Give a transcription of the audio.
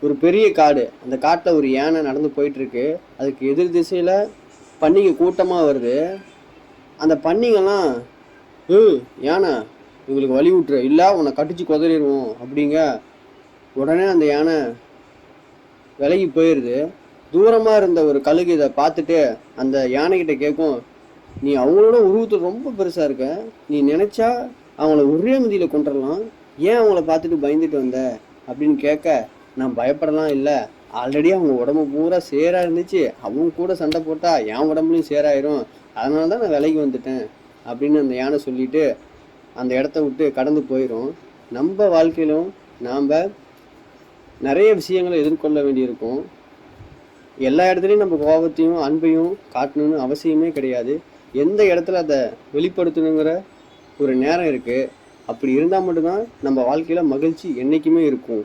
ஒரு பெரிய காடு. அந்த காட்டில் ஒரு யானை நடந்து போயிட்டுருக்கு. அதுக்கு எதிர் திசையில் பன்னிங்க கூட்டமாக வருது. அந்த பன்னிங்கெல்லாம், ஏய் யானை, இவங்களுக்கு வழி விட்டுரு, இல்லை உன்னை கட்டிச்சு குதறிடுவோம் அப்படிங்க. உடனே அந்த யானை விலகி போயிடுது. தூரமாக இருந்த ஒரு கழுகு இதை பார்த்துட்டு அந்த யானைக்கிட்ட கேட்கும், நீ அவங்களோட உருவத்தில் ரொம்ப பெருசாக இருக்க, நீ நினச்சா அவங்கள ஒரே மிதியில் கொண்டுடலாம், ஏன் அவங்கள பார்த்துட்டு பயந்துட்டு வந்த அப்படின்னு கேட்க, நான் பயப்படலாம் இல்லை, ஆல்ரெடி அவங்க உடம்பு பூரா சேராக இருந்துச்சு, அவங்க கூட சண்டை போட்டால் என் உடம்புலையும் சேராயிரும், அதனால தான் நான் விலைக்கு வந்துட்டேன் அப்படின்னு அந்த யானை சொல்லிட்டு அந்த இடத்த விட்டு கடந்து போயிடும். நம்ம வாழ்க்கையிலும் நாம் நிறைய விஷயங்களை எதிர்கொள்ள வேண்டியிருக்கும். எல்லா இடத்துலையும் நம்ம கோபத்தையும் அன்பையும் காட்டணும்னு அவசியமே கிடையாது. எந்த இடத்துல அதை வெளிப்படுத்தணுங்கிற ஒரு நேரம் இருக்குது. அப்படி இருந்தால் மட்டும்தான் நம்ம வாழ்க்கையில் மகிழ்ச்சி என்றைக்குமே இருக்கும்.